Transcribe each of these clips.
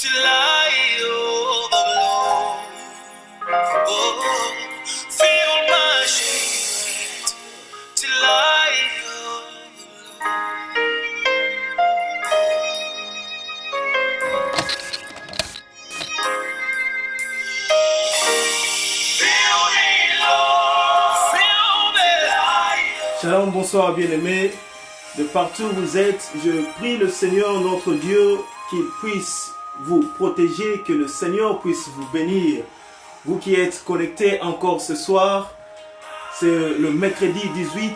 till I overflow. Oh, fill my strength till I overflow. Fill me, Lord. Fill me. Shalom, bonsoir bien-aimés. De partout où vous êtes, je prie le Seigneur notre Dieu qu'il puisse vous protéger, que le Seigneur puisse vous bénir. Vous qui êtes connectés encore ce soir, c'est le mercredi 18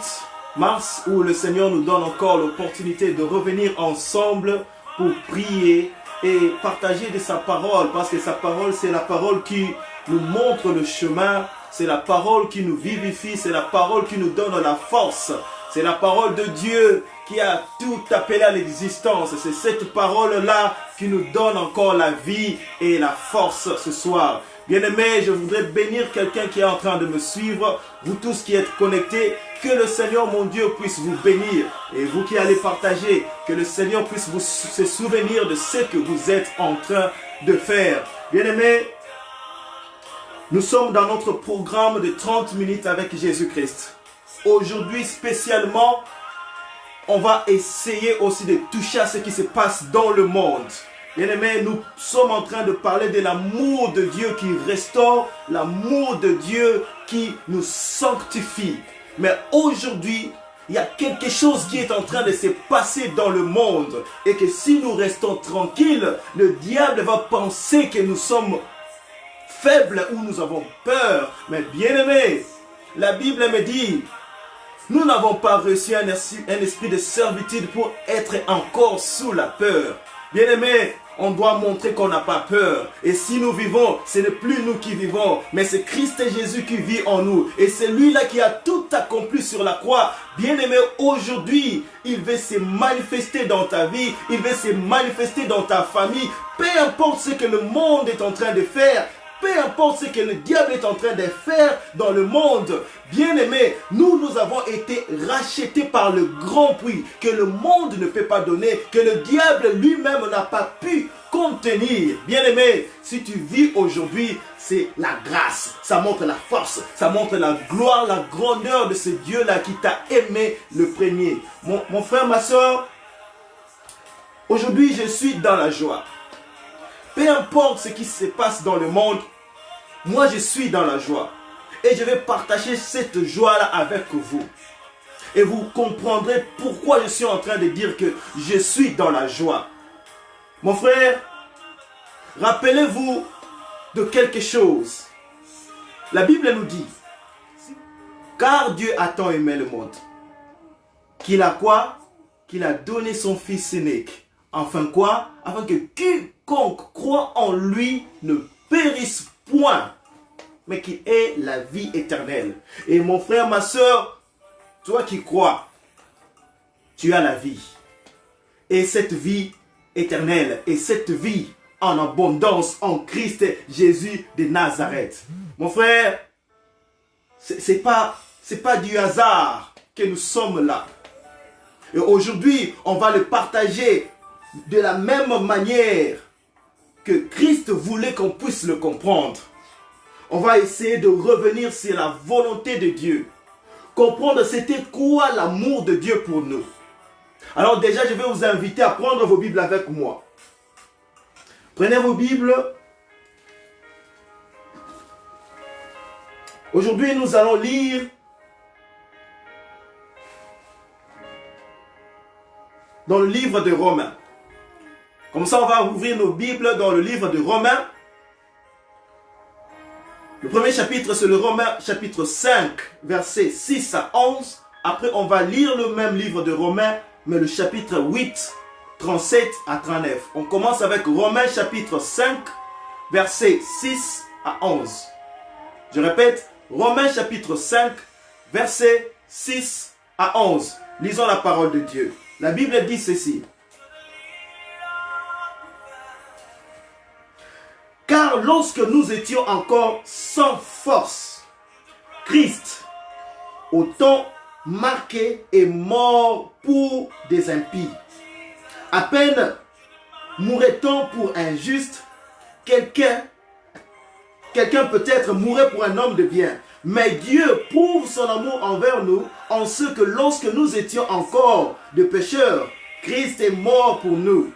mars où le Seigneur nous donne encore l'opportunité de revenir ensemble pour prier et partager de sa parole, parce que sa parole, c'est la parole qui nous montre le chemin, c'est la parole qui nous vivifie, c'est la parole qui nous donne la force. C'est la parole de Dieu qui a tout appelé à l'existence. C'est cette parole-là qui nous donne encore la vie et la force ce soir. Bien-aimés, je voudrais bénir quelqu'un qui est en train de me suivre. Vous tous qui êtes connectés, que le Seigneur mon Dieu puisse vous bénir. Et vous qui allez partager, que le Seigneur puisse vous se souvenir de ce que vous êtes en train de faire. Bien-aimés, nous sommes dans notre programme de 30 minutes avec Jésus-Christ. Aujourd'hui, spécialement, on va essayer aussi de toucher à ce qui se passe dans le monde. Bien-aimés, nous sommes en train de parler de l'amour de Dieu qui restaure, l'amour de Dieu qui nous sanctifie. Mais aujourd'hui, il y a quelque chose qui est en train de se passer dans le monde. Et que si nous restons tranquilles, le diable va penser que nous sommes faibles ou nous avons peur. Mais bien-aimés, la Bible me dit... Nous n'avons pas reçu un esprit de servitude pour être encore sous la peur. Bien-aimés, on doit montrer qu'on n'a pas peur. Et si nous vivons, ce n'est plus nous qui vivons, mais c'est Christ Jésus qui vit en nous. Et c'est lui-là qui a tout accompli sur la croix. Bien-aimé, aujourd'hui, il veut se manifester dans ta vie, il veut se manifester dans ta famille. Peu importe ce que le monde est en train de faire, peu importe ce que le diable est en train de faire dans le monde, bien-aimés, nous avons été rachetés par le grand prix que le monde ne peut pas donner, que le diable lui-même n'a pas pu contenir. Bien-aimés, si tu vis aujourd'hui, c'est la grâce, ça montre la force, ça montre la gloire, la grandeur de ce Dieu-là qui t'a aimé le premier. Mon frère, ma soeur, aujourd'hui je suis dans la joie. Peu importe ce qui se passe dans le monde, moi je suis dans la joie. Et je vais partager cette joie-là avec vous. Et vous comprendrez pourquoi je suis en train de dire que je suis dans la joie. Mon frère, rappelez-vous de quelque chose. La Bible nous dit, car Dieu a tant aimé le monde, qu'il a quoi? Qu'il a donné son Fils unique. Enfin quoi? Afin que quiconque croit en lui ne périsse point, mais qu'il ait la vie éternelle. Et mon frère, ma soeur, toi qui crois, tu as la vie. Et cette vie éternelle, et cette vie en abondance en Christ Jésus de Nazareth. Mon frère, c'est pas du hasard que nous sommes là. Et aujourd'hui, on va le partager de la même manière que Christ voulait qu'on puisse le comprendre. On va essayer de revenir sur la volonté de Dieu. Comprendre c'était quoi l'amour de Dieu pour nous. Alors déjà, je vais vous inviter à prendre vos Bibles avec moi. Prenez vos Bibles. Aujourd'hui, nous allons lire dans le livre de Romains. Comme ça, on va ouvrir nos Bibles dans le livre de Romains. Le premier chapitre, c'est le Romains chapitre 5, versets 6 à 11. Après, on va lire le même livre de Romains, mais le chapitre 8, 37 à 39. On commence avec Romains chapitre 5, versets 6 à 11. Je répète, Romains chapitre 5, versets 6 à 11. Lisons la parole de Dieu. La Bible dit ceci. Car lorsque nous étions encore sans force, Christ, au temps marqué, est mort pour des impies. À peine mourrait-on pour un juste? Quelqu'un peut-être mourrait pour un homme de bien. Mais Dieu prouve son amour envers nous en ce que lorsque nous étions encore de pécheurs, Christ est mort pour nous.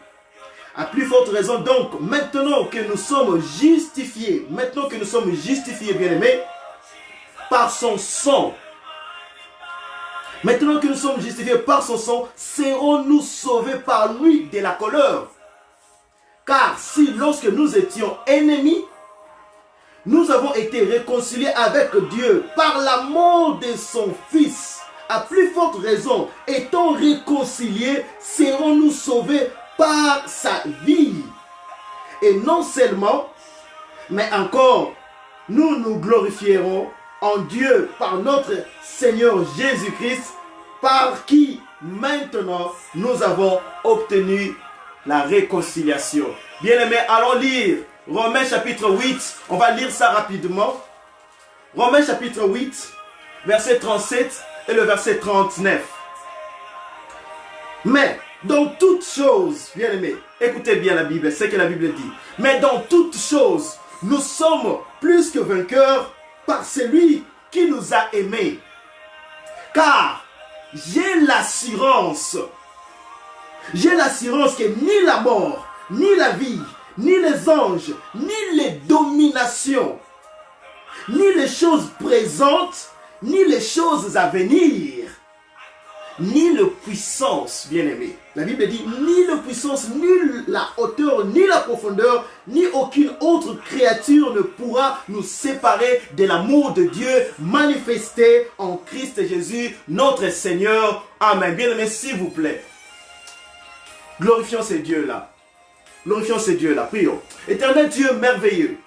À plus forte raison donc, maintenant que nous sommes justifiés, bien-aimés, par son sang, maintenant que nous sommes justifiés par son sang, serons-nous sauvés par lui de la colère? Car si lorsque nous étions ennemis, nous avons été réconciliés avec Dieu par la mort de son Fils, à plus forte raison, étant réconciliés, serons-nous sauvés par sa vie. Et non seulement, mais encore, nous nous glorifierons en Dieu par notre Seigneur Jésus-Christ, par qui maintenant nous avons obtenu la réconciliation. Bien-aimés, allons lire Romains chapitre 8. On va lire ça rapidement. Romains chapitre 8, verset 37 et le verset 39. Mais dans toutes choses, bien-aimés, écoutez bien la Bible, c'est ce que la Bible dit. Mais dans toutes choses, nous sommes plus que vainqueurs par celui qui nous a aimés. Car j'ai l'assurance que ni la mort, ni la vie, ni les anges, ni les dominations, ni les choses présentes, ni les choses à venir, ni la puissance, bien-aimé. La Bible dit ni la puissance, ni la hauteur, ni la profondeur, ni aucune autre créature ne pourra nous séparer de l'amour de Dieu manifesté en Christ Jésus, notre Seigneur. Amen. Bien-aimé, s'il vous plaît, glorifions ces dieux-là. Glorifions ces dieux-là. Prions. Éternel Dieu merveilleux,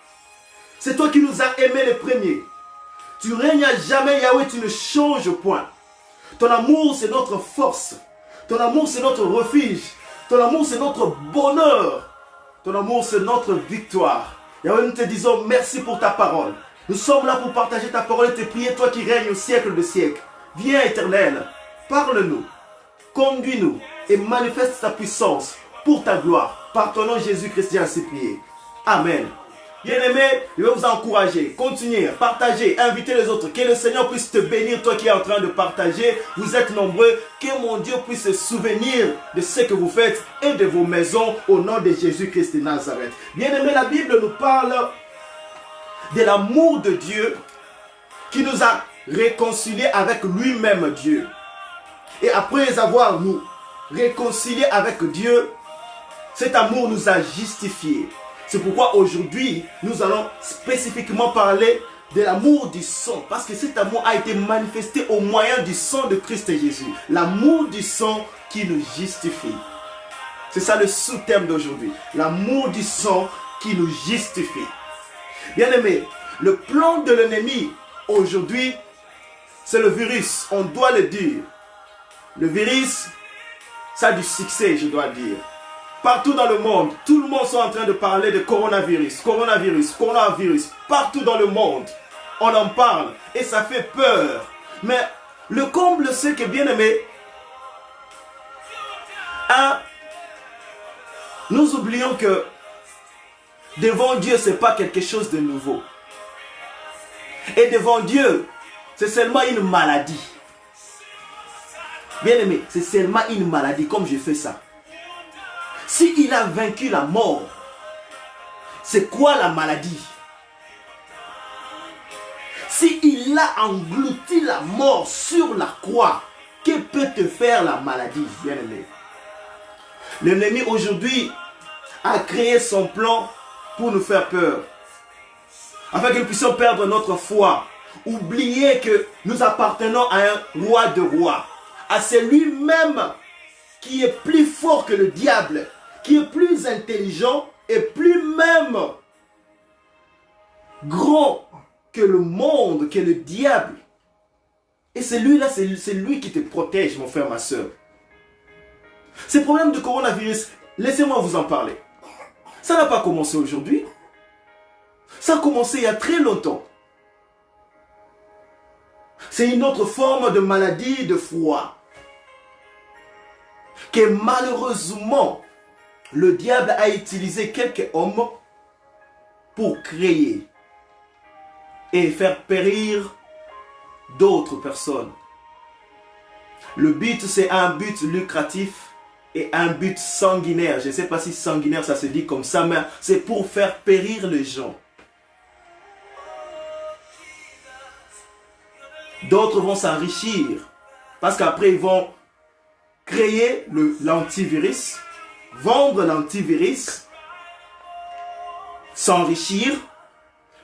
c'est toi qui nous as aimés les premiers. Tu règnes à jamais, Yahweh, tu ne changes point. Ton amour, c'est notre force. Ton amour, c'est notre refuge. Ton amour, c'est notre bonheur. Ton amour, c'est notre victoire. Yahweh, nous te disons merci pour ta parole. Nous sommes là pour partager ta parole et te prier, toi qui règnes au siècle de siècles. Viens, Éternel, parle-nous, conduis-nous et manifeste ta puissance pour ta gloire. Par ton nom, Jésus-Christ, j'ai ainsi prié. Amen. Bien-aimés, je vais vous encourager, continuez, partagez, invitez les autres. Que le Seigneur puisse te bénir, toi qui es en train de partager. Vous êtes nombreux. Que mon Dieu puisse se souvenir de ce que vous faites et de vos maisons au nom de Jésus-Christ de Nazareth. Bien-aimés, la Bible nous parle de l'amour de Dieu qui nous a réconciliés avec lui-même Dieu. Et après avoir nous réconciliés avec Dieu, cet amour nous a justifiés. C'est pourquoi aujourd'hui, nous allons spécifiquement parler de l'amour du sang. Parce que cet amour a été manifesté au moyen du sang de Christ Jésus. L'amour du sang qui nous justifie. C'est ça le sous-thème d'aujourd'hui. L'amour du sang qui nous justifie. Bien-aimés, le plan de l'ennemi aujourd'hui, c'est le virus. On doit le dire. Le virus, ça a du succès, je dois dire. Partout dans le monde, tout le monde est en train de parler de coronavirus, coronavirus, coronavirus. Partout dans le monde, on en parle et ça fait peur. Mais le comble, c'est que, bien aimé, nous oublions que devant Dieu, ce n'est pas quelque chose de nouveau. Et devant Dieu, c'est seulement une maladie. Bien aimé, c'est seulement une maladie, comme je fais ça. S'il a vaincu la mort, c'est quoi la maladie? S'il a englouti la mort sur la croix, que peut te faire la maladie, bien-aimé? L'ennemi aujourd'hui a créé son plan pour nous faire peur, afin que nous puissions perdre notre foi, oublier que nous appartenons à un roi de rois, à celui-même qui est plus fort que le diable, qui est plus intelligent et plus même grand que le monde, que le diable. Et celui-là, c'est lui qui te protège, mon frère, ma soeur. Ce problème de coronavirus, laissez-moi vous en parler. Ça n'a pas commencé aujourd'hui. Ça a commencé il y a très longtemps. C'est une autre forme de maladie de froid que malheureusement, le diable a utilisé quelques hommes pour créer et faire périr d'autres personnes. Le but, c'est un but lucratif et un but sanguinaire. Je ne sais pas si sanguinaire, ça se dit comme ça, mais c'est pour faire périr les gens. D'autres vont s'enrichir parce qu'après, ils vont créer l'antivirus, vendre l'antivirus, s'enrichir,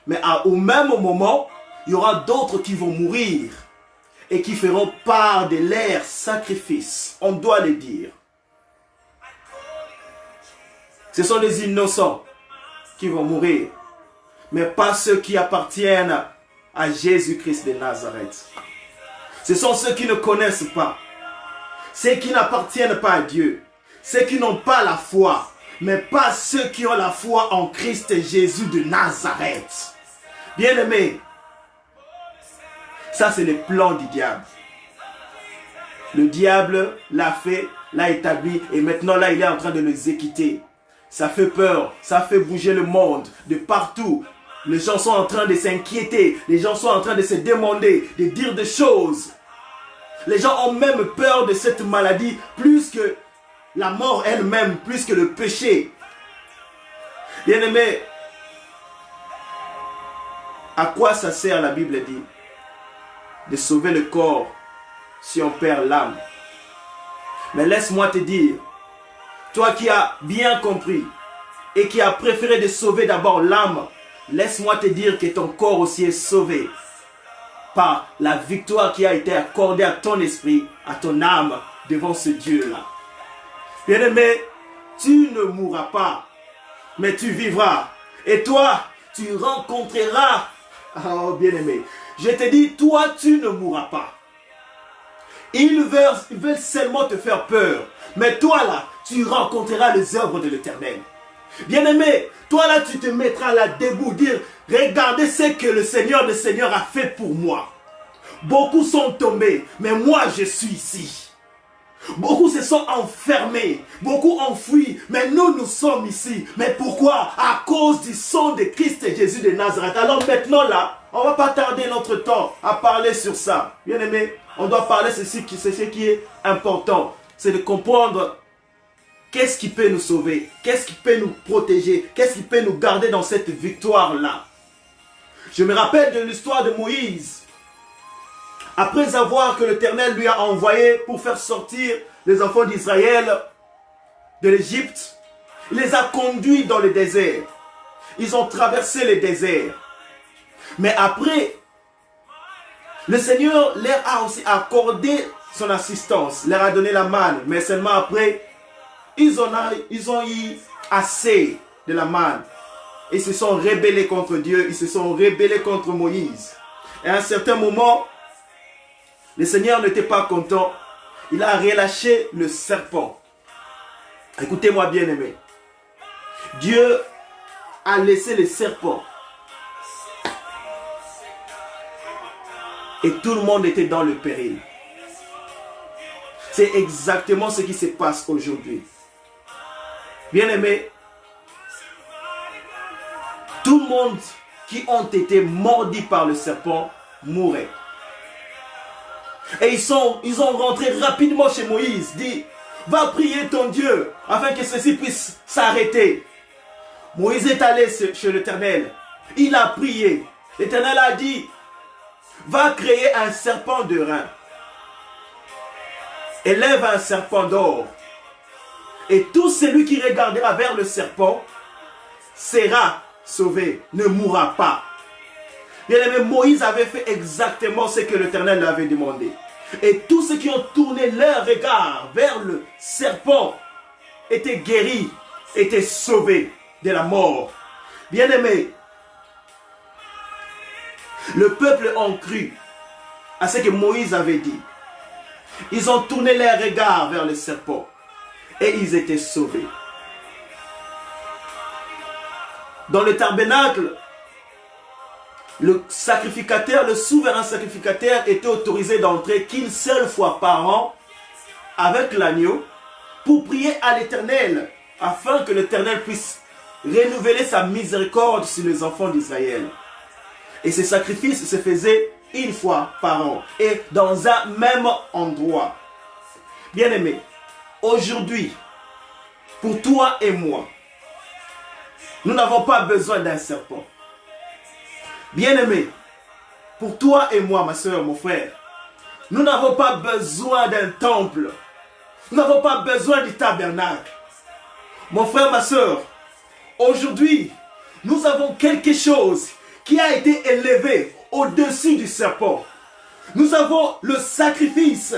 mais au même moment, il y aura d'autres qui vont mourir et qui feront part de leur sacrifice. On doit le dire. Ce sont les innocents qui vont mourir, mais pas ceux qui appartiennent à Jésus-Christ de Nazareth. Ce sont ceux qui ne connaissent pas, ceux qui n'appartiennent pas à Dieu, ceux qui n'ont pas la foi, mais pas ceux qui ont la foi en Christ Jésus de Nazareth. Bien-aimés, ça c'est le plan du diable. Le diable l'a fait, l'a établi et maintenant là il est en train de l'exécuter. Ça fait peur, ça fait bouger le monde de partout. Les gens sont en train de s'inquiéter, les gens sont en train de se demander, de dire des choses. Les gens ont même peur de cette maladie plus que la mort elle-même, plus que le péché. Bien-aimés, à quoi ça sert, la Bible dit, de sauver le corps si on perd l'âme? Mais laisse-moi te dire, toi qui as bien compris et qui as préféré de sauver d'abord l'âme, laisse-moi te dire que ton corps aussi est sauvé par la victoire qui a été accordée à ton esprit, à ton âme devant ce Dieu-là. Bien-aimé, tu ne mourras pas, mais tu vivras. Et toi, tu rencontreras. Oh, bien-aimé, je te dis, toi, tu ne mourras pas. Ils veulent seulement te faire peur. Mais toi, là, tu rencontreras les œuvres de l'Éternel. Bien-aimé, toi, là, tu te mettras là debout, dire, regardez ce que le Seigneur des Seigneurs a fait pour moi. Beaucoup sont tombés, mais moi, je suis ici. Beaucoup se sont enfermés, beaucoup ont fui, mais nous sommes ici. Mais pourquoi? À cause du sang de Christ et Jésus de Nazareth. Alors maintenant là, on ne va pas tarder notre temps à parler sur ça. Bien aimé, on doit parler c'est ce qui est important. C'est de comprendre qu'est-ce qui peut nous sauver, qu'est-ce qui peut nous protéger, qu'est-ce qui peut nous garder dans cette victoire-là. Je me rappelle de l'histoire de Moïse. Après avoir que l'Éternel lui a envoyé pour faire sortir les enfants d'Israël de l'Égypte, il les a conduits dans le désert. Ils ont traversé le désert. Mais après, le Seigneur leur a aussi accordé son assistance, leur a donné la manne. Mais seulement après, ils ont eu assez de la manne. Ils se sont rebellés contre Dieu, ils se sont rebellés contre Moïse. Et à un certain moment, le Seigneur n'était pas content. Il a relâché le serpent. Écoutez-moi bien aimé. Dieu a laissé le serpent. Et tout le monde était dans le péril. C'est exactement ce qui se passe aujourd'hui. Bien aimé, tout le monde qui ont été mordus par le serpent mourrait. Et ils ont rentré rapidement chez Moïse, dit, va prier ton Dieu, afin que ceci puisse s'arrêter. Moïse est allé chez l'Éternel, il a prié. L'Éternel a dit, va créer un serpent de rein. Élève un serpent d'or. Et tout celui qui regardera vers le serpent sera sauvé, ne mourra pas. Bien aimé, Moïse avait fait exactement ce que l'Éternel lui avait demandé. Et tous ceux qui ont tourné leur regard vers le serpent étaient guéris, étaient sauvés de la mort. Bien aimé, le peuple a cru à ce que Moïse avait dit. Ils ont tourné leur regard vers le serpent et ils étaient sauvés. Dans le tabernacle, le sacrificateur, le souverain sacrificateur était autorisé d'entrer qu'une seule fois par an avec l'agneau pour prier à l'Éternel afin que l'Éternel puisse renouveler sa miséricorde sur les enfants d'Israël. Et ces sacrifices se faisaient une fois par an et dans un même endroit. Bien-aimés, aujourd'hui, pour toi et moi, nous n'avons pas besoin d'un serpent. Bien-aimés, pour toi et moi, ma soeur, mon frère, nous n'avons pas besoin d'un temple. Nous n'avons pas besoin du tabernacle. Mon frère, ma soeur, aujourd'hui, nous avons quelque chose qui a été élevé au-dessus du serpent. Nous avons le sacrifice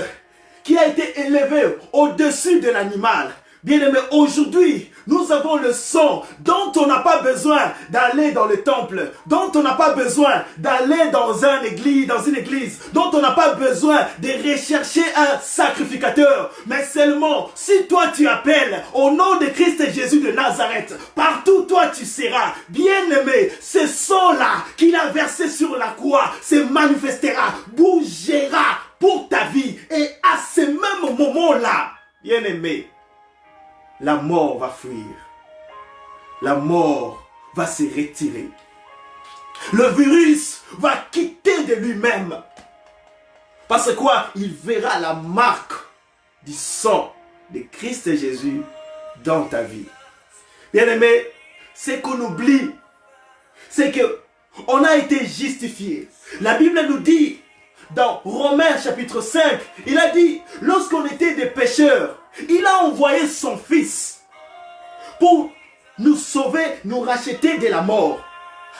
qui a été élevé au-dessus de l'animal. Bien-aimé, aujourd'hui, nous avons le sang dont on n'a pas besoin d'aller dans le temple, dont on n'a pas besoin d'aller dans une église, dont on n'a pas besoin de rechercher un sacrificateur. Mais seulement, si toi tu appelles au nom de Christ Jésus de Nazareth, partout toi tu seras. Bien-aimé, ce sang-là qu'il a versé sur la croix se manifestera, bougera pour ta vie. Et à ce même moment-là, bien-aimé, la mort va fuir. La mort va se retirer. Le virus va quitter de lui-même. Parce que quoi? Il verra la marque du sang de Christ Jésus dans ta vie. Bien-aimé, ce qu'on oublie, c'est que on a été justifié. La Bible nous dit, dans Romains chapitre 5, il a dit, lorsqu'on était des pécheurs, il a envoyé son fils pour nous sauver, nous racheter de la mort.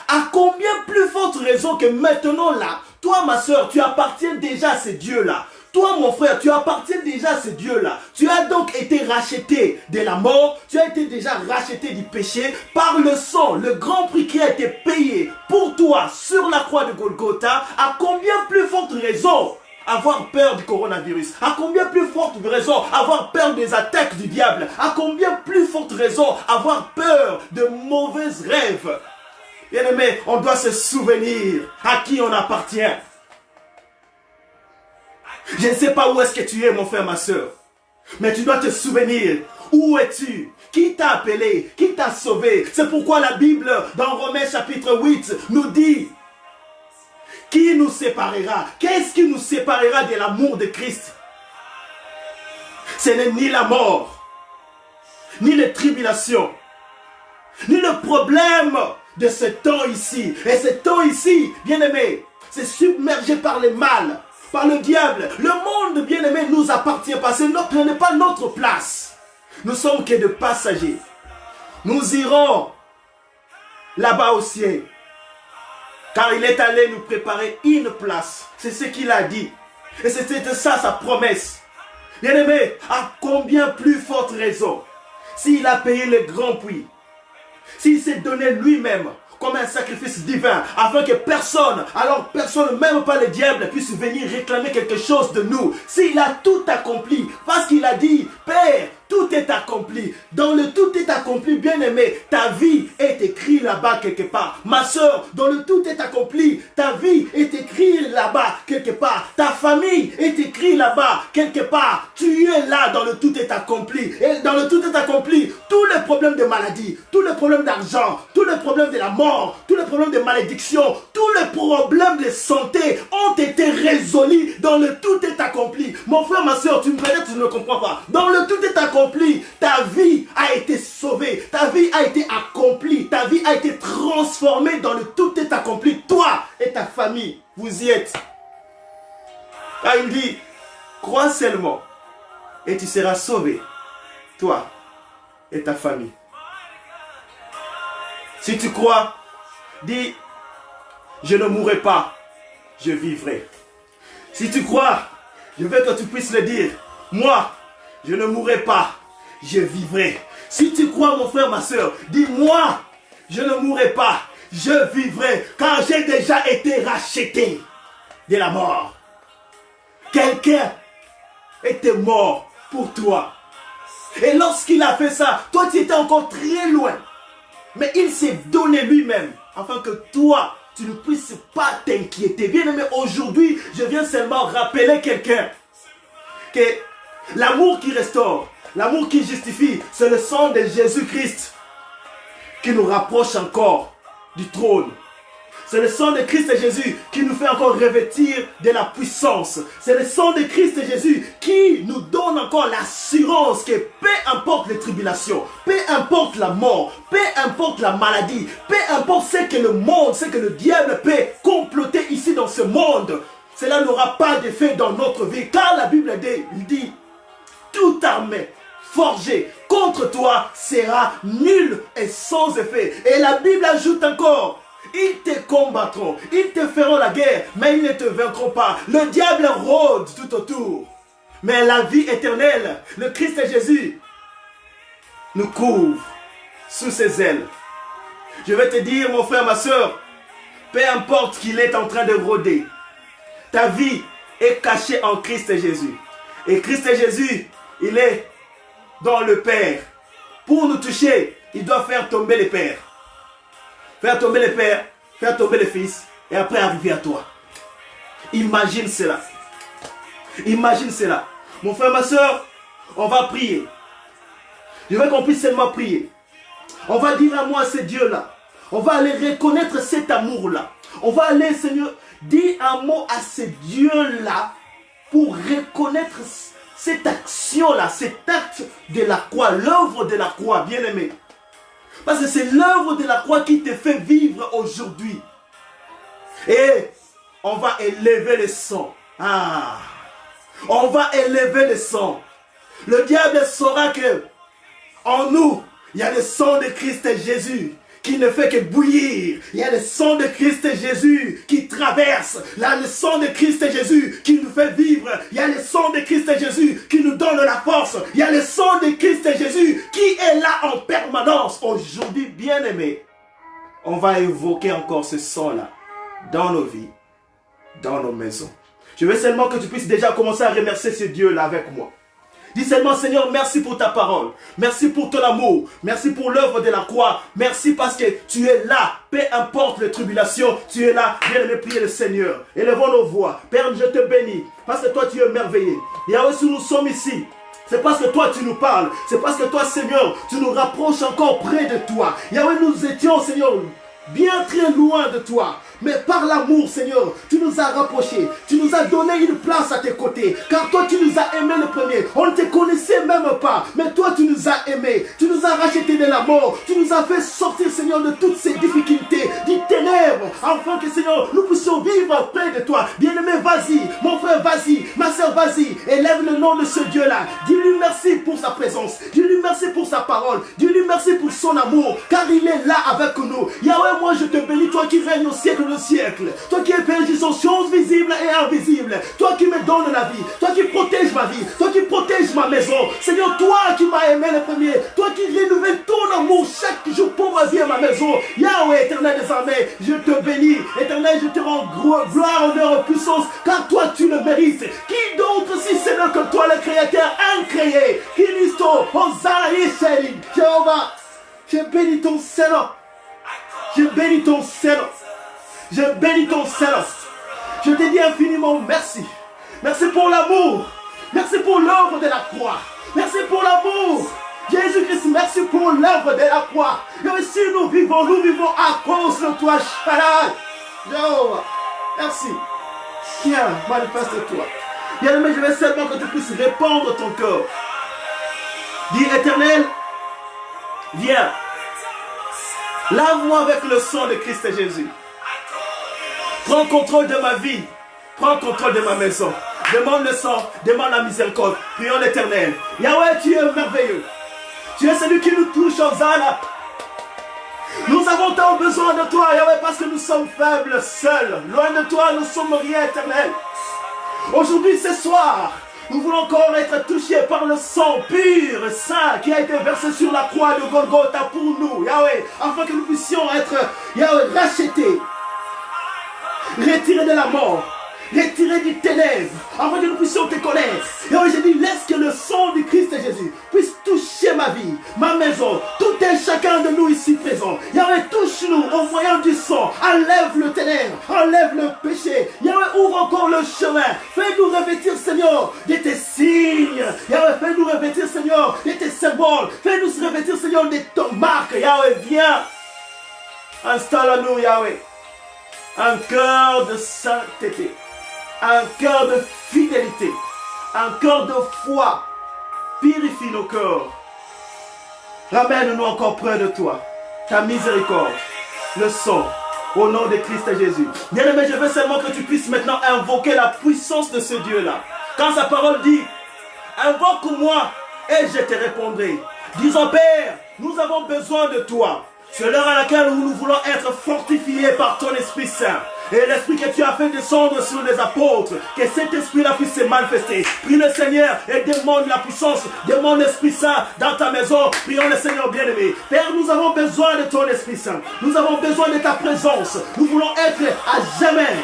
À combien plus forte raison que maintenant là, toi ma soeur, tu appartiens déjà à ce Dieu-là. Toi mon frère, tu appartiens déjà à ce Dieu-là. Tu as donc été racheté de la mort, tu as été déjà racheté du péché par le sang, le grand prix qui a été payé pour toi sur la croix de Golgotha. À combien plus forte raison avoir peur du coronavirus? À combien plus forte raison avoir peur des attaques du diable? À combien plus forte raison avoir peur de mauvais rêves? Bien-aimé, on doit se souvenir à qui on appartient. Je ne sais pas où est-ce que tu es, mon frère, ma soeur, mais tu dois te souvenir. Où es-tu? Qui t'a appelé? Qui t'a sauvé? C'est pourquoi la Bible, dans Romains chapitre 8, nous dit: qui nous séparera? Qu'est-ce qui nous séparera de l'amour de Christ? Ce n'est ni la mort, ni les tribulations, ni le problème de ce temps ici. Et ce temps ici, bien-aimé, c'est submergé par le mal, par le diable. Le monde, bien-aimé, nous appartient pas. Ce n'est pas notre place. Nous sommes que de passagers. Nous irons là-bas au ciel, car il est allé nous préparer une place. C'est ce qu'il a dit. Et c'était ça sa promesse. Bien-aimé, à combien plus forte raison, s'il a payé le grand prix, s'il s'est donné lui-même comme un sacrifice divin, afin que personne, alors personne, même pas le diable, puisse venir réclamer quelque chose de nous. S'il a tout accompli, parce qu'il a dit: Père, tout est accompli. Dans le tout est accompli, bien-aimé, ta vie est écrite là-bas quelque part. Ma soeur, dans le tout est accompli, ta vie est écrite là-bas quelque part. Ta famille est écrite là-bas quelque part. Tu es là dans le tout est accompli. Et dans le tout est accompli, tous les problèmes de maladie, tous les problèmes d'argent, tous les problèmes de la mort, tous les problèmes de malédiction, tous les problèmes de santé ont été résolus dans le tout est accompli. Mon frère, ma soeur, tu ne comprends pas. Dans le tout est accompli, ta vie a été sauvée, ta vie a été accomplie, ta vie a été transformée dans le tout est accompli. Toi et ta famille, vous y êtes. Car il dit: crois seulement et tu seras sauvé, toi et ta famille. Si tu crois, dis: je ne mourrai pas, je vivrai. Si tu crois, je veux que tu puisses le dire: moi, je ne mourrai pas, je vivrai. Si tu crois, mon frère, ma soeur, dis-moi: je ne mourrai pas, je vivrai, car j'ai déjà été racheté de la mort. Quelqu'un était mort pour toi. Et lorsqu'il a fait ça, toi tu étais encore très loin. Mais il s'est donné lui-même, afin que toi, tu ne puisses pas t'inquiéter. Bien aimé, aujourd'hui, je viens seulement rappeler quelqu'un que l'amour qui restaure, l'amour qui justifie, c'est le sang de Jésus-Christ qui nous rapproche encore du trône. C'est le sang de Christ et Jésus qui nous fait encore revêtir de la puissance. C'est le sang de Christ et Jésus qui nous donne encore l'assurance que peu importe les tribulations, peu importe la mort, peu importe la maladie, peu importe ce que le monde, ce que le diable peut comploter ici dans ce monde, cela n'aura pas d'effet dans notre vie. Car la Bible dit, toute armée forgée contre toi sera nulle et sans effet. Et la Bible ajoute encore, ils te combattront, ils te feront la guerre, mais ils ne te vaincront pas. Le diable rôde tout autour. Mais la vie éternelle, le Christ et Jésus, nous couvre sous ses ailes. Je vais te dire, mon frère, ma soeur, peu importe qu'il est en train de rôder, ta vie est cachée en Christ et Jésus. Et Christ et Jésus, il est dans le Père. Pour nous toucher, il doit faire tomber les pères. Faire tomber les pères, faire tomber les fils, et après arriver à toi. Imagine cela. Imagine cela. Mon frère, ma soeur, on va prier. Je veux qu'on puisse seulement prier. On va dire un mot à ce Dieu-là. On va aller reconnaître cet amour-là. On va aller, Seigneur, dire un mot à ce Dieu-là pour reconnaître cette action-là, cet acte de la croix, l'œuvre de la croix, bien-aimé. Parce que c'est l'œuvre de la croix qui te fait vivre aujourd'hui. Et on va élever le sang. On va élever le sang. Le diable saura que en nous, il y a le sang de Christ et Jésus qui ne fait que bouillir. Il y a le sang de Christ et Jésus qui traverse. Là, le sang de Christ et Jésus qui nous fait vivre. Il y a le sang de Christ et Jésus qui nous donne la force. Il y a le sang de Christ et Jésus qui est là en permanence. Aujourd'hui, bien-aimés, on va évoquer encore ce sang-là dans nos vies, dans nos maisons. Je veux seulement que tu puisses déjà commencer à remercier ce Dieu-là avec moi. Dis seulement, Seigneur, merci pour ta parole. Merci pour ton amour. Merci pour l'œuvre de la croix. Merci parce que tu es là. Peu importe les tribulations, tu es là. Viens prier le Seigneur. Élevons nos voix. Père, je te bénis. Parce que toi, tu es merveilleux. Yahweh, si nous sommes ici, c'est parce que toi, tu nous parles. C'est parce que toi, Seigneur, tu nous rapproches encore près de toi. Yahweh, nous étions, Seigneur, bien très loin de toi. Mais par l'amour, Seigneur, tu nous as rapprochés. Tu nous as donné une place à tes côtés. Car toi, tu nous as aimés le premier. On ne te connaissait même pas. Mais toi, tu nous as aimés. Tu nous as rachetés de la mort. Tu nous as fait sortir, Seigneur, de toutes ces difficultés, du ténèbres. Afin que, Seigneur, nous puissions vivre près de toi. Bien-aimé, vas-y. Mon frère, vas-y. Ma soeur, vas-y. Élève le nom de ce Dieu-là. Dis-lui merci pour sa présence. Dis-lui merci pour sa parole. Dis-lui merci pour son amour. Car il est là avec nous. Yahweh, moi, je te bénis. Toi qui règnes au siècle siècle, toi qui es Père des choses visibles et invisibles, toi qui me donnes la vie, toi qui protèges ma vie, toi qui protèges ma maison, Seigneur, toi qui m'as aimé le premier, toi qui renouvelles ton amour chaque jour pour ma vie et ma maison. Yahweh, éternel des armées, je te bénis, éternel, je te rends gloire, honneur, puissance, car toi tu le mérites. Qui d'autre si Seigneur que toi, le Créateur incréé, Christo, Hosanna, Yisraël, Jéhovah, je bénis ton Seigneur, je bénis ton Seigneur. Je bénis ton Seigneur. Je te dis infiniment merci. Merci pour l'amour. Merci pour l'œuvre de la croix. Merci pour l'amour. Jésus-Christ, merci pour l'œuvre de la croix. Et si nous vivons à cause de toi, Shaddai. Jéhovah, merci. Viens, manifeste-toi. Bien-aimé, je veux seulement que tu puisses répandre ton cœur. Dis, Éternel, viens. Lave-moi avec le sang de Christ et Jésus. Prends contrôle de ma vie. Prends contrôle de ma maison. Demande le sang. Demande la miséricorde. Prions l'Éternel. Yahweh, tu es merveilleux. Tu es celui qui nous touche aux âmes. Nous avons tant besoin de toi, Yahweh, parce que nous sommes faibles, seuls. Loin de toi, nous sommes rien, Éternel. Aujourd'hui, ce soir, nous voulons encore être touchés par le sang pur, saint, qui a été versé sur la croix de Golgotha pour nous, Yahweh, afin que nous puissions être, Yahweh, rachetés. Retiré de la mort, retiré du ténèbre, afin que nous puissions te connaître. Et oui, j'ai dit, laisse que le sang du Christ et Jésus puisse toucher ma vie, ma maison, tout un chacun de nous ici présents. Yahweh, touche touche-nous au moyen du sang. Enlève le ténèbre, enlève le péché. Yahweh, ouvre encore le chemin. Fais-nous revêtir, Seigneur, de tes signes. Yahweh, fais-nous revêtir, Seigneur, de tes symboles. Fais-nous revêtir, Seigneur, de ton marque. Yahweh, viens. Installe à nous, Yahweh, un cœur de sainteté, un cœur de fidélité, un cœur de foi. Purifie nos cœurs. Ramène-nous encore près de toi. Ta miséricorde, le sang, au nom de Christ Jésus. Bien-aimé, je veux seulement que tu puisses maintenant invoquer la puissance de ce Dieu-là. Quand sa parole dit, invoque-moi et je te répondrai. Disons, Père, nous avons besoin de toi. C'est l'heure à laquelle nous voulons être fortifiés par ton Esprit Saint. Et l'Esprit que tu as fait descendre sur les apôtres, que cet Esprit-là puisse se manifester. Prie le Seigneur et demande la puissance de mon Esprit Saint dans ta maison. Prions le Seigneur bien-aimé. Père, nous avons besoin de ton Esprit Saint. Nous avons besoin de ta présence. Nous voulons être à jamais,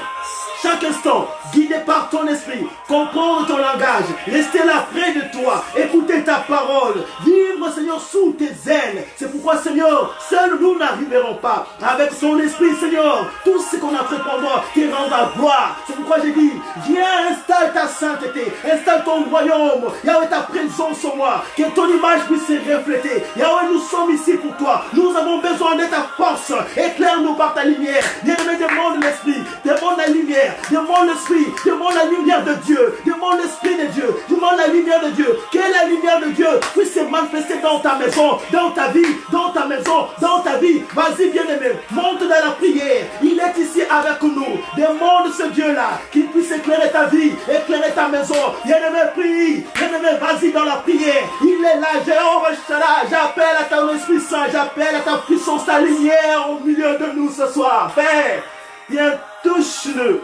chaque instant, guidé par ton esprit, comprendre ton langage, rester là près de toi, écouter ta parole, vivre, Seigneur, sous tes ailes. C'est pourquoi, Seigneur, seuls nous n'arriverons pas. Avec son esprit, Seigneur, tout ce qu'on entreprendra te rendra gloire. C'est pourquoi j'ai dit, viens, installe ta sainteté, installe ton royaume. Yahweh, ta présence en moi, que ton image puisse se refléter. Yahweh, nous sommes ici pour toi. Nous avons besoin de ta force. Éclaire-nous par ta lumière. Bien-aimé, demande l'esprit, demande la lumière. Demande l'esprit, demande la lumière de Dieu, demande l'esprit de Dieu, demande la lumière de Dieu, que la lumière de Dieu puisse se manifester dans ta maison, dans ta vie, dans ta maison, dans ta vie. Vas-y, bien-aimé, monte dans la prière, il est ici avec nous. Demande ce Dieu-là qu'il puisse éclairer ta vie, éclairer ta maison. Bien-aimé, prie, bien-aimé, vas-y dans la prière, il est là. Jéhovah Shaddai, j'appelle à ton Esprit Saint, j'appelle à ta puissance, ta lumière au milieu de nous ce soir. Père, viens, touche-nous.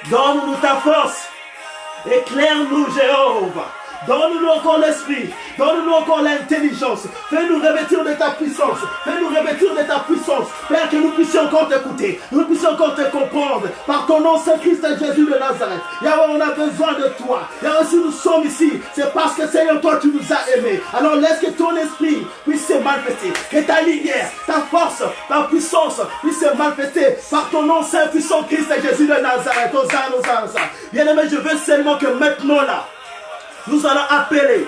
Donne-nous ta force. Éclaire-nous, Jéhovah. Donne-nous encore l'esprit. Donne-nous encore l'intelligence. Fais-nous revêtir de ta puissance. Fais-nous revêtir de ta puissance. Père, que nous puissions encore t'écouter. Nous puissions encore te comprendre. Par ton nom, Saint Christ Jésus de Nazareth. Yahweh, on a besoin de toi. Yahweh, si nous sommes ici, c'est parce que Seigneur, toi, tu nous as aimés. Alors laisse que ton esprit puisse se manifester. Que ta lumière, ta force, ta puissance puisse se manifester. Par ton nom, Saint puissant Christ Jésus de Nazareth. Hosanna, Hosanna. Bien-aimé, je veux seulement que maintenant là, nous allons appeler,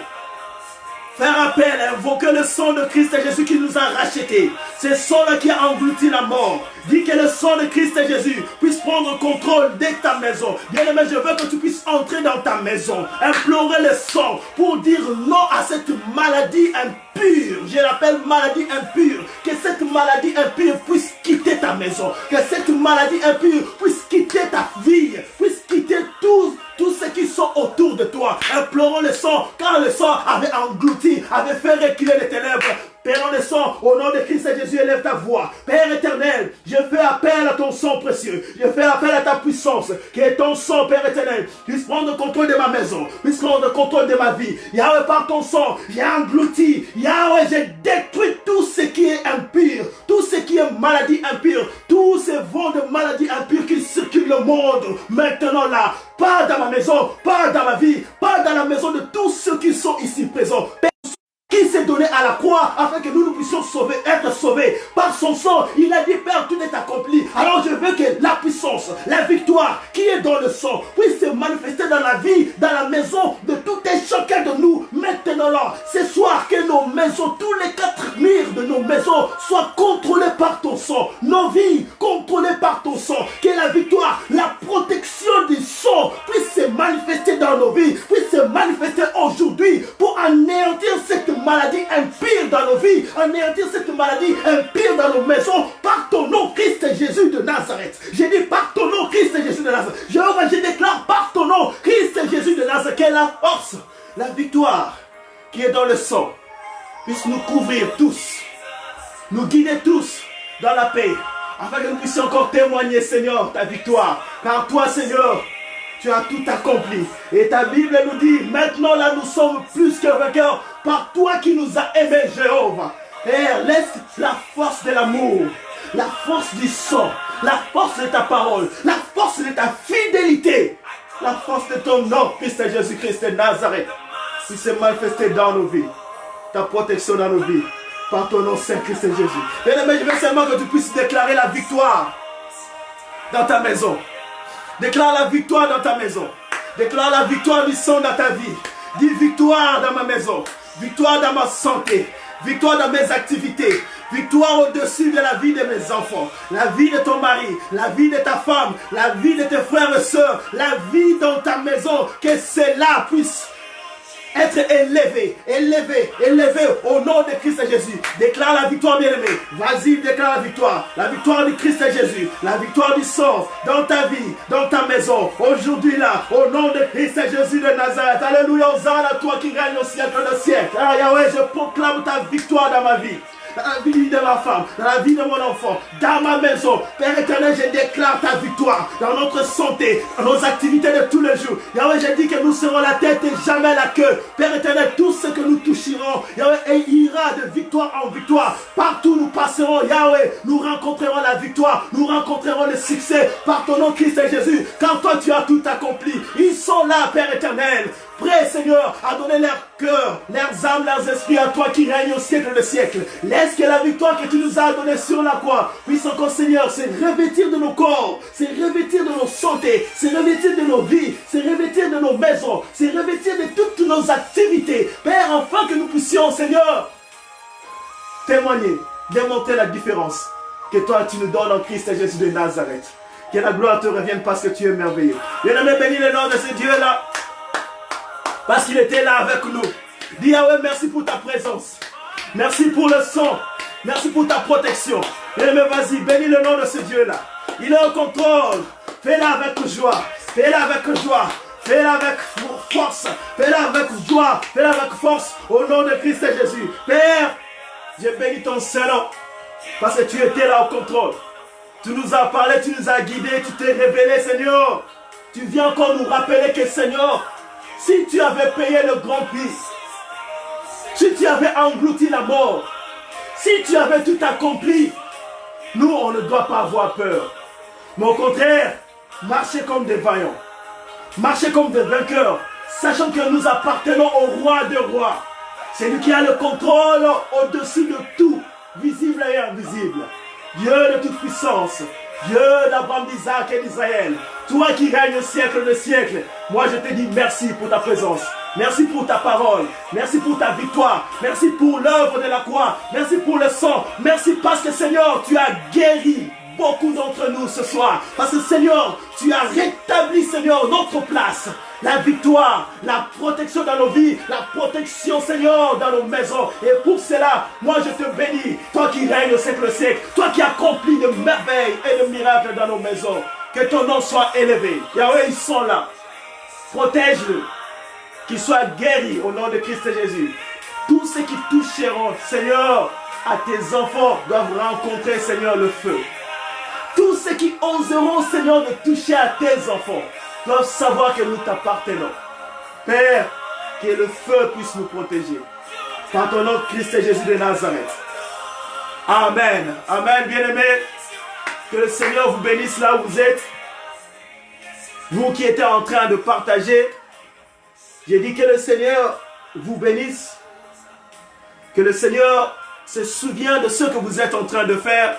faire appel, invoquer le sang de Christ Jésus qui nous a rachetés. C'est le sang-là qui a englouti la mort. Dis que le sang de Christ Jésus puisse prendre contrôle de ta maison. Bien-aimé, je veux que tu puisses entrer dans ta maison, implorer le sang pour dire non à cette maladie impure. Je l'appelle maladie impure. Que cette maladie impure puisse quitter ta maison. Que cette maladie impure puisse quitter ta vie. Puisse quitter tous ceux qui sont autour de toi. Implorons le sang, car le sang avait englouti, avait fait reculer les ténèbres. Père le sang, au nom de Christ Jésus, élève ta voix. Père éternel, je fais appel à ton sang précieux. Je fais appel à ta puissance. Que ton sang, Père éternel, puisse prendre le contrôle de ma maison. Puisse prendre le contrôle de ma vie. Yahweh, par ton sang, j'ai englouti. Yahweh, j'ai détruit tout ce qui est impur. Tout ce qui est maladie impure. Tous ces vents de maladie impure qui circulent le monde. Maintenant là, pas dans ma maison, pas dans ma vie, pas dans la maison de tous ceux qui sont ici présents. Qui s'est donné à la croix afin que nous puissions être sauvés par son sang. Il a dit, Père, tout est accompli. Alors je veux que la puissance, la victoire qui est dans le sang puisse se manifester dans la vie, dans la maison de tout et chacun de nous. Maintenant là, ce soir, que nos maisons, tous les 4 murs de nos maisons soient contrôlés par ton sang. Nos vies contrôlées par ton sang. Que la victoire, la protection du sang puisse se manifester dans nos vies, puisse se manifester aujourd'hui pour anéantir cette maladie impire dans nos vies, anéantir cette maladie impire dans nos maisons, par ton nom Christ Jésus de Nazareth. J'ai dit par ton nom Christ Jésus de Nazareth. Jéhovah, je déclare par ton nom Christ Jésus de Nazareth que la force, la victoire qui est dans le sang puisse nous couvrir tous, nous guider tous dans la paix, afin que nous puissions encore témoigner, Seigneur, ta victoire. Car toi, Seigneur, tu as tout accompli. Et ta Bible nous dit, maintenant là nous sommes plus que vainqueurs par toi qui nous as aimés, Jéhovah. Père, laisse la force de l'amour, la force du sang, la force de ta parole, la force de ta fidélité, la force de ton nom, Christ Jésus-Christ de Nazareth, puisse se manifester dans nos vies. Ta protection dans nos vies. par ton nom, Saint Christ et Jésus. Bien-aimé, je veux seulement que tu puisses déclarer la victoire dans ta maison. Déclare la victoire dans ta maison. Déclare la victoire du sang dans ta vie. Dis victoire dans ma maison. Victoire dans ma santé. Victoire dans mes activités. Victoire au-dessus de la vie de mes enfants. La vie de ton mari. La vie de ta femme. La vie de tes frères et sœurs. La vie dans ta maison. Que cela puisse être élevé, élevé, élevé au nom de Christ et Jésus. Déclare la victoire, bien-aimé. Vas-y, déclare la victoire. La victoire du Christ et Jésus. La victoire du sang dans ta vie, dans ta maison. Aujourd'hui là, au nom de Christ et Jésus de Nazareth. Alléluia, Hosanna, toi qui règnes au siècle de siècle. Ah Yahweh, je proclame ta victoire dans ma vie. Dans la vie de ma femme, dans la vie de mon enfant, dans ma maison. Père éternel, je déclare ta victoire dans notre santé, dans nos activités de tous les jours. Yahweh, je dis que nous serons la tête et jamais la queue. Père éternel, tout ce que nous toucherons, Yahweh, ira de victoire en victoire. Partout où nous passerons, Yahweh, nous rencontrerons la victoire, nous rencontrerons le succès par ton nom Christ et Jésus. Quand toi tu as tout accompli, ils sont là, Père éternel, prêts, Seigneur, à donner leur cœur, leurs âmes, leurs esprits à toi qui règne au siècle de siècle. Laisse que la victoire que tu nous as donnée sur la croix puisse encore, Seigneur, se revêtir de nos corps, se revêtir de nos santé, se revêtir de nos vies, se revêtir de nos maisons, se revêtir de toutes nos activités. Père, enfin que nous puissions, Seigneur, témoigner, démontrer la différence que toi tu nous donnes en Christ et Jésus de Nazareth. Que la gloire te revienne parce que tu es merveilleux. Bien-aimé, bénis le nom de ce Dieu-là. Parce qu'il était là avec nous. Dis Yahweh, merci pour ta présence. Merci pour le sang. Merci pour ta protection. Bien-aimé, vas-y, bénis le nom de ce Dieu-là. Il est au contrôle. Fais-le avec joie. Fais-le avec joie. Fais-le avec force. Fais-le avec joie. Fais-le avec force. Au nom de Christ et Jésus. Père, je bénis ton Saint-Nom. Parce que tu étais là au contrôle. Tu nous as parlé, tu nous as guidés, tu t'es révélé, Seigneur. Tu viens encore nous rappeler que, Seigneur, si tu avais payé le grand prix, si tu avais englouti la mort, si tu avais tout accompli, nous, on ne doit pas avoir peur. Mais au contraire, marcher comme des vaillants, marcher comme des vainqueurs, sachant que nous appartenons au roi des rois. C'est lui qui a le contrôle au-dessus de tout, visible et invisible. Dieu de toute puissance, Dieu d'Abraham, d'Isaac et d'Israël, toi qui règnes au siècle de siècles, moi je te dis merci pour ta présence, merci pour ta parole, merci pour ta victoire, merci pour l'œuvre de la croix, merci pour le sang, merci parce que Seigneur, tu as guéri beaucoup d'entre nous ce soir, parce que Seigneur, tu as rétabli, Seigneur, notre place, la victoire, la protection dans nos vies, la protection, Seigneur, dans nos maisons. Et pour cela, moi je te bénis, toi qui règnes au siècle toi qui accomplis de merveilles et de miracles dans nos maisons. Que ton nom soit élevé. Yahweh, ils sont là. Protège-le. Qu'ils soient guéris au nom de Christ Jésus. Tous ceux qui toucheront, Seigneur, à tes enfants doivent rencontrer, Seigneur, le feu. Tous ceux qui oseront, Seigneur, de toucher à tes enfants doivent savoir que nous t'appartenons. Père, que le feu puisse nous protéger. Par ton nom, Christ et Jésus de Nazareth. Amen. Amen, bien-aimés. Que le Seigneur vous bénisse là où vous êtes. Vous qui êtes en train de partager, j'ai dit que le Seigneur vous bénisse. Que le Seigneur se souvienne de ce que vous êtes en train de faire.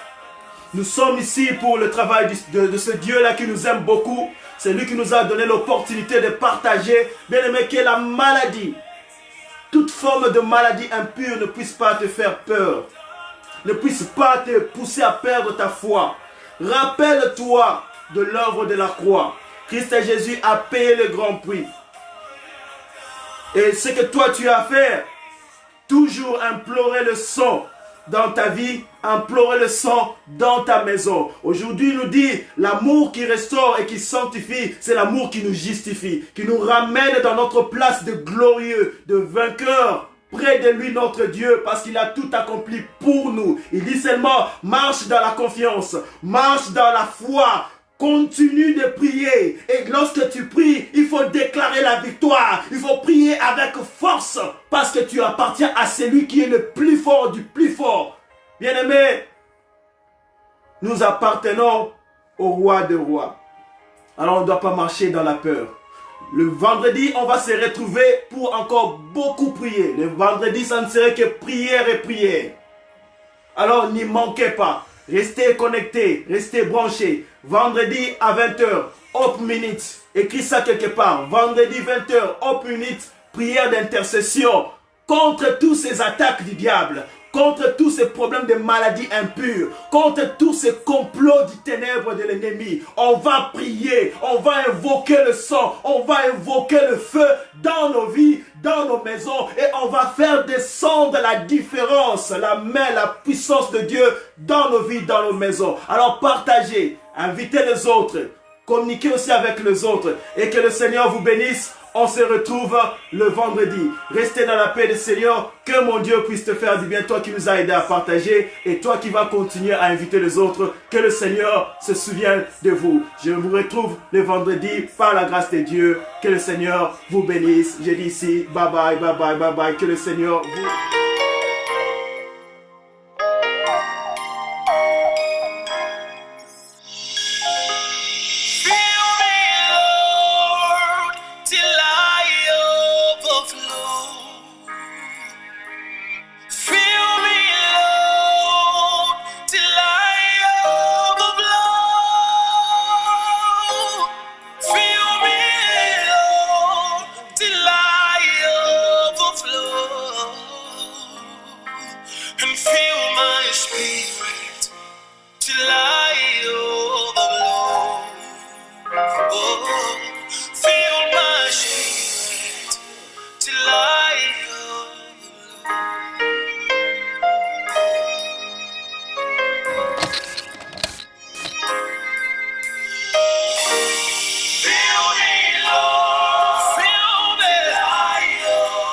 Nous sommes ici pour le travail de ce Dieu-là qui nous aime beaucoup. C'est lui qui nous a donné l'opportunité de partager. Bien aimé, que la maladie, toute forme de maladie impure ne puisse pas te faire peur. Ne puisse pas te pousser à perdre ta foi. Rappelle-toi de l'œuvre de la croix. Christ et Jésus a payé le grand prix. Et ce que toi tu as fait, toujours implorer le sang dans ta vie, implorer le sang dans ta maison. Aujourd'hui, il nous dit, l'amour qui restaure et qui sanctifie, c'est l'amour qui nous justifie, qui nous ramène dans notre place de glorieux, de vainqueur, près de lui notre Dieu, parce qu'il a tout accompli pour nous. Il dit seulement, marche dans la confiance, marche dans la foi, continue de prier. Et lorsque tu pries, il faut déclarer la victoire. Il faut prier avec force. Parce que tu appartiens à celui qui est le plus fort du plus fort. Bien-aimés, nous appartenons au roi des rois. Alors on ne doit pas marcher dans la peur. Le vendredi, on va se retrouver pour encore beaucoup prier. Le vendredi, ça ne serait que prière et prière. Alors n'y manquez pas. Restez connectés, restez branchés. Vendredi à 20h, Hope Minute. Écris ça quelque part. Vendredi 20h, Hope Minute, prière d'intercession contre tous ces attaques du diable, contre tous ces problèmes de maladies impures, contre tous ces complots du ténèbre de l'ennemi. On va prier, on va invoquer le sang, on va invoquer le feu dans nos vies, dans nos maisons, et on va faire descendre la différence, la main, la puissance de Dieu dans nos vies, dans nos maisons. Alors partagez, invitez les autres, communiquez aussi avec les autres, et que le Seigneur vous bénisse. On se retrouve le vendredi. Restez dans la paix du Seigneur. Que mon Dieu puisse te faire du bien. Toi qui nous as aidés à partager et toi qui vas continuer à inviter les autres. Que le Seigneur se souvienne de vous. Je vous retrouve le vendredi par la grâce de Dieu. Que le Seigneur vous bénisse. Je dis ici, bye bye, bye bye, bye bye. Que le Seigneur vous... And fill my spirit till I